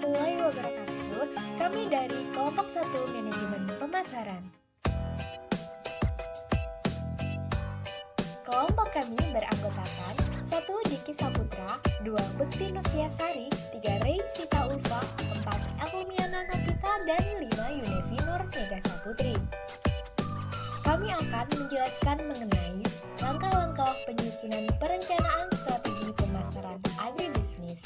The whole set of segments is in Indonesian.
warahmatullahi wabarakatuh. Kami dari kelompok 1 Manajemen Pemasaran. Kelompok kami beranggotakan 1 Diki Saputra, 2 Bekti Noviasari, 3 Rey Sita Ulfa, 4 Elmiana Novita, dan 5 Yunevi Nur Mega Saputri. Kami akan menjelaskan mengenai langkah-langkah penyusunan perencanaan strategi pemasaran agribisnis.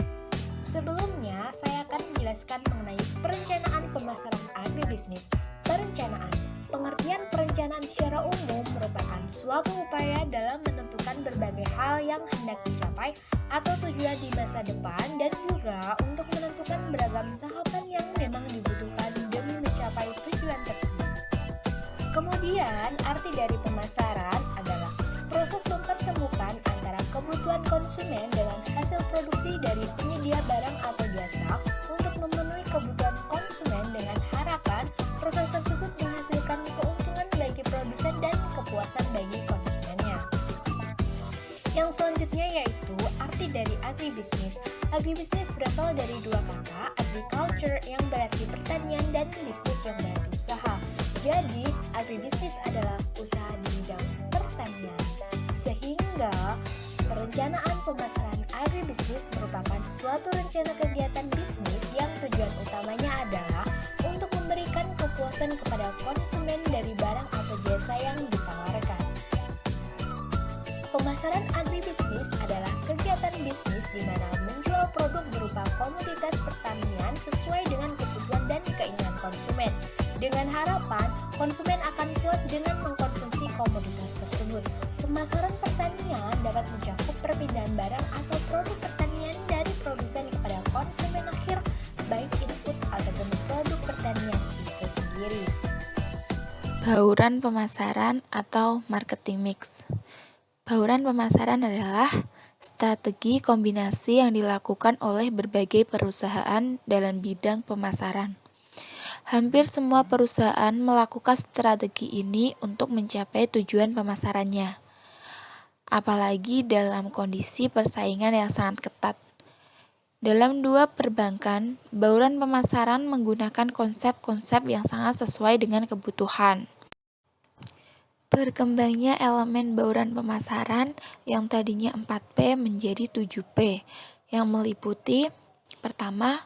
Sebelumnya, saya akan menjelaskan mengenai perencanaan pemasaran agribisnis. Perencanaan. Pengertian perencanaan secara umum merupakan suatu upaya dalam menentukan berbagai hal yang hendak dicapai atau tujuan di masa depan dan juga untuk menentukan beragam tahapan yang memang dibutuhkan demi mencapai tujuan tersebut. Kemudian, arti dari pemasaran adalah proses mempertemukan antara kebutuhan konsumen dengan hasil produksi dari penyedia barang atau jasa untuk memenuhi kebutuhan konsumen dengan harapan proses tersebut menghasilkan keuntungan bagi produsen dan kepuasan bagi konsumennya. Yang selanjutnya yaitu arti dari agribisnis. Agribisnis berasal dari dua kata, agriculture yang berarti pertanian dan bisnis yang berarti usaha. Jadi, agribisnis adalah usaha di bidang pertanian. Sehingga, perencanaan pemasaran agribisnis merupakan suatu rencana kegiatan bisnis yang tujuan utamanya adalah untuk memberikan kepuasan kepada konsumen dari barang atau jasa yang ditawarkan. Pemasaran agribisnis adalah kegiatan bisnis di mana menjual produk berupa komoditas pertanian sesuai dengan kebutuhan dan keinginan konsumen. Dengan harapan, konsumen akan puas dengan mengkonsumsi komoditas tersebut. Pemasaran pertanian dapat mencakup perpindahan barang atau produk pertanian dari produsen kepada konsumen akhir, baik input ataupun produk pertanian itu sendiri. Bauran pemasaran atau marketing mix. Bauran pemasaran adalah strategi kombinasi yang dilakukan oleh berbagai perusahaan dalam bidang pemasaran. Hampir semua perusahaan melakukan strategi ini untuk mencapai tujuan pemasarannya. Apalagi dalam kondisi persaingan yang sangat ketat. Dalam dua perbankan, bauran pemasaran menggunakan konsep-konsep yang sangat sesuai dengan kebutuhan. Berkembangnya elemen bauran pemasaran yang tadinya 4P menjadi 7P, yang meliputi pertama,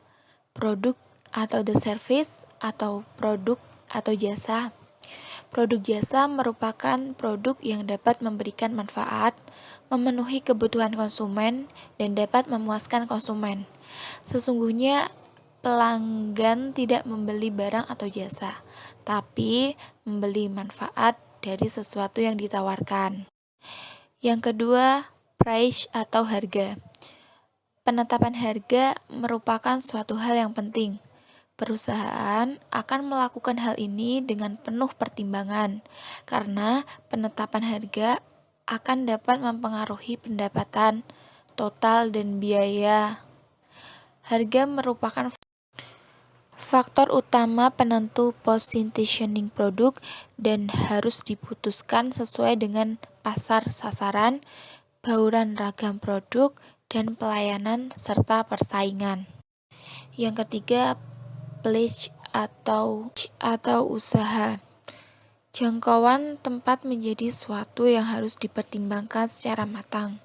produk atau the service atau produk atau jasa. Produk jasa merupakan produk yang dapat memberikan manfaat, memenuhi kebutuhan konsumen, dan dapat memuaskan konsumen. Sesungguhnya pelanggan tidak membeli barang atau jasa, tapi membeli manfaat dari sesuatu yang ditawarkan. Yang kedua, price atau harga. Penetapan harga merupakan suatu hal yang penting. Perusahaan akan melakukan hal ini dengan penuh pertimbangan, karena penetapan harga akan dapat mempengaruhi pendapatan, total, dan biaya. Harga merupakan faktor utama penentu positioning produk dan harus diputuskan sesuai dengan pasar sasaran, bauran ragam produk, dan pelayanan serta persaingan. Yang ketiga, place atau usaha. Jangkauan tempat menjadi suatu yang harus dipertimbangkan secara matang.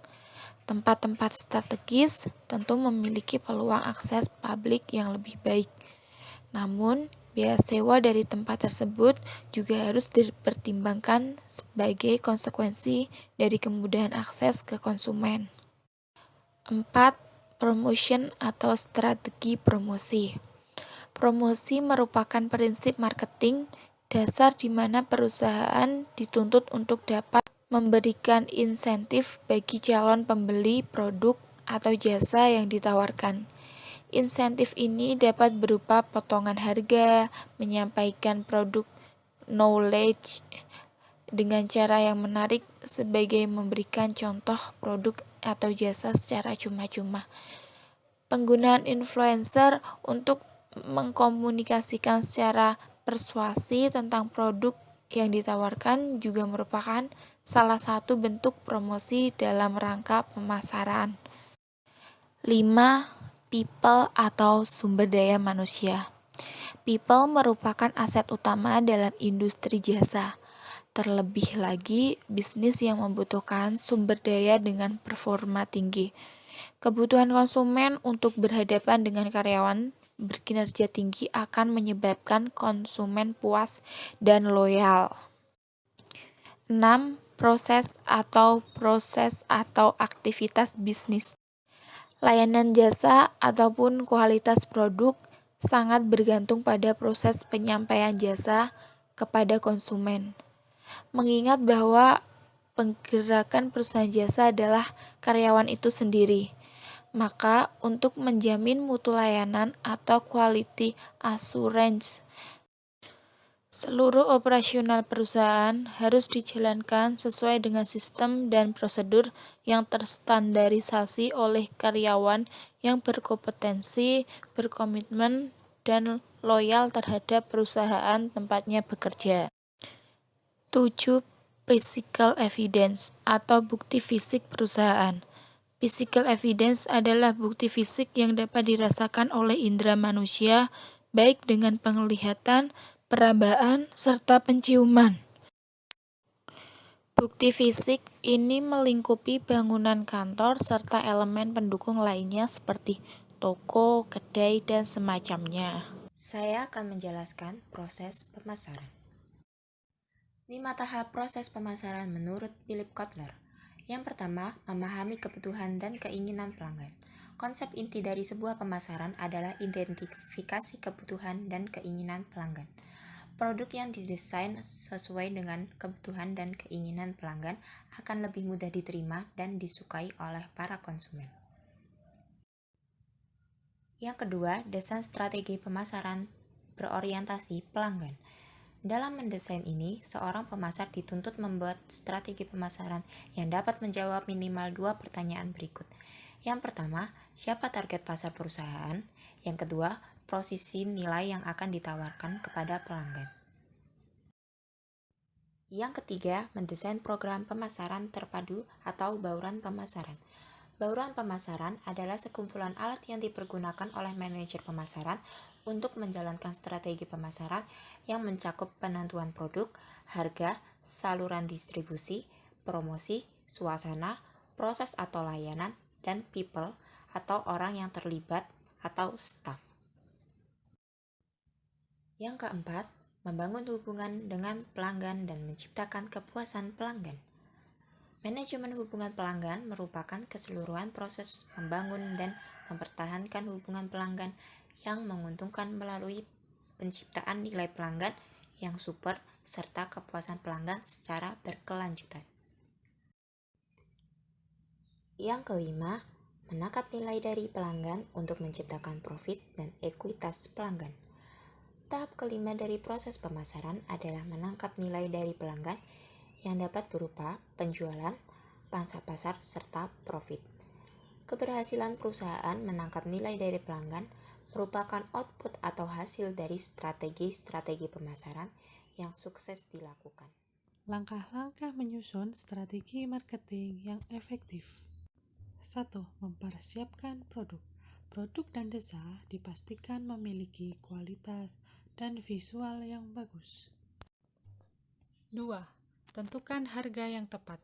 Tempat-tempat strategis tentu memiliki peluang akses publik yang lebih baik. Namun, biaya sewa dari tempat tersebut juga harus dipertimbangkan sebagai konsekuensi dari kemudahan akses ke konsumen. 4. Promotion atau strategi promosi. Promosi merupakan prinsip marketing dasar di mana perusahaan dituntut untuk dapat memberikan insentif bagi calon pembeli produk atau jasa yang ditawarkan. Insentif ini dapat berupa potongan harga, menyampaikan produk knowledge dengan cara yang menarik sebagai memberikan contoh produk atau jasa secara cuma-cuma. Penggunaan influencer untuk mengkomunikasikan secara persuasi tentang produk yang ditawarkan juga merupakan salah satu bentuk promosi dalam rangka pemasaran. 5. People atau sumber daya manusia. People merupakan aset utama dalam industri jasa. Terlebih lagi, bisnis yang membutuhkan sumber daya dengan performa tinggi. Kebutuhan konsumen untuk berhadapan dengan karyawan berkinerja tinggi akan menyebabkan konsumen puas dan loyal. 6. Proses atau aktivitas bisnis. Layanan jasa ataupun kualitas produk sangat bergantung pada proses penyampaian jasa kepada konsumen. Mengingat bahwa penggerakkan perusahaan jasa adalah karyawan itu sendiri. Maka untuk menjamin mutu layanan atau quality assurance, seluruh operasional perusahaan harus dijalankan sesuai dengan sistem dan prosedur yang terstandarisasi oleh karyawan yang berkompetensi, berkomitmen, dan loyal terhadap perusahaan tempatnya bekerja. 7. Physical evidence atau bukti fisik perusahaan. Physical evidence adalah bukti fisik yang dapat dirasakan oleh indera manusia, baik dengan penglihatan, perabaan, serta penciuman. Bukti fisik ini melingkupi bangunan kantor serta elemen pendukung lainnya seperti toko, kedai, dan semacamnya. Saya akan menjelaskan proses pemasaran. 5 tahap proses pemasaran menurut Philip Kotler. Yang pertama, memahami kebutuhan dan keinginan pelanggan. Konsep inti dari sebuah pemasaran adalah identifikasi kebutuhan dan keinginan pelanggan. Produk yang didesain sesuai dengan kebutuhan dan keinginan pelanggan akan lebih mudah diterima dan disukai oleh para konsumen. Yang kedua, desain strategi pemasaran berorientasi pelanggan. Dalam mendesain ini, seorang pemasar dituntut membuat strategi pemasaran yang dapat menjawab minimal 2 pertanyaan berikut. Yang pertama, siapa target pasar perusahaan? Yang kedua, posisi nilai yang akan ditawarkan kepada pelanggan. Yang ketiga, mendesain program pemasaran terpadu atau bauran pemasaran. Bauran pemasaran adalah sekumpulan alat yang dipergunakan oleh manajer pemasaran untuk menjalankan strategi pemasaran yang mencakup penentuan produk, harga, saluran distribusi, promosi, suasana, proses atau layanan, dan people atau orang yang terlibat atau staff. Yang keempat, membangun hubungan dengan pelanggan dan menciptakan kepuasan pelanggan. Manajemen hubungan pelanggan merupakan keseluruhan proses membangun dan mempertahankan hubungan pelanggan yang menguntungkan melalui penciptaan nilai pelanggan yang super serta kepuasan pelanggan secara berkelanjutan. Yang kelima, menangkap nilai dari pelanggan untuk menciptakan profit dan ekuitas pelanggan. Tahap kelima dari proses pemasaran adalah menangkap nilai dari pelanggan yang dapat berupa penjualan, pangsa pasar, serta profit. Keberhasilan perusahaan menangkap nilai dari pelanggan merupakan output atau hasil dari strategi-strategi pemasaran yang sukses dilakukan. Langkah-langkah menyusun strategi marketing yang efektif. 1. Mempersiapkan produk. Produk dan jasa dipastikan memiliki kualitas dan visual yang bagus. 2. Tentukan harga yang tepat.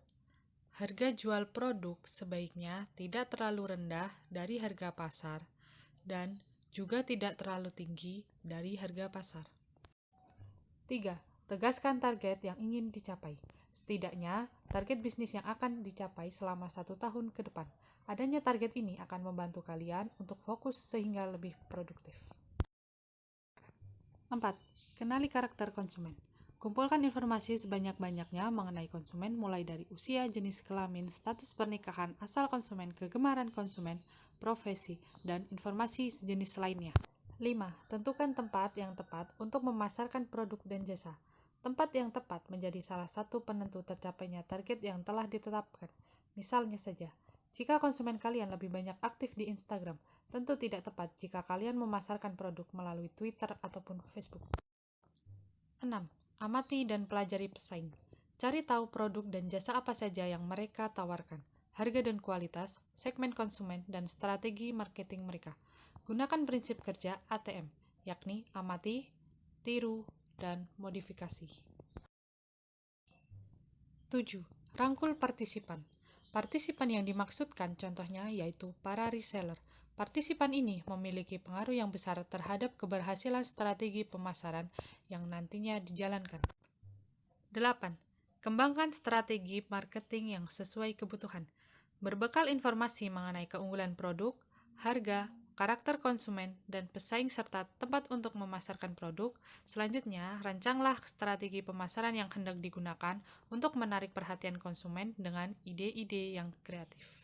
Harga jual produk sebaiknya tidak terlalu rendah dari harga pasar dan juga tidak terlalu tinggi dari harga pasar. 3. Tegaskan target yang ingin dicapai. Setidaknya, target bisnis yang akan dicapai selama 1 tahun ke depan. Adanya target ini akan membantu kalian untuk fokus sehingga lebih produktif. 4. Kenali karakter konsumen. Kumpulkan informasi sebanyak-banyaknya mengenai konsumen mulai dari usia, jenis kelamin, status pernikahan, asal konsumen, kegemaran konsumen, profesi, dan informasi sejenis lainnya. 5. Tentukan tempat yang tepat untuk memasarkan produk dan jasa. Tempat yang tepat menjadi salah satu penentu tercapainya target yang telah ditetapkan. Misalnya saja, jika konsumen kalian lebih banyak aktif di Instagram, tentu tidak tepat jika kalian memasarkan produk melalui Twitter ataupun Facebook. 6. Amati dan pelajari pesaing. Cari tahu produk dan jasa apa saja yang mereka tawarkan. harga dan kualitas, segmen konsumen, dan strategi marketing mereka. Gunakan prinsip kerja ATM, yakni amati, tiru, dan modifikasi. 7. Rangkul partisipan. Partisipan yang dimaksudkan contohnya yaitu para reseller. Partisipan ini memiliki pengaruh yang besar terhadap keberhasilan strategi pemasaran yang nantinya dijalankan. 8. Kembangkan strategi marketing yang sesuai kebutuhan. Berbekal informasi mengenai keunggulan produk, harga, karakter konsumen, dan pesaing serta tempat untuk memasarkan produk, selanjutnya rancanglah strategi pemasaran yang hendak digunakan untuk menarik perhatian konsumen dengan ide-ide yang kreatif.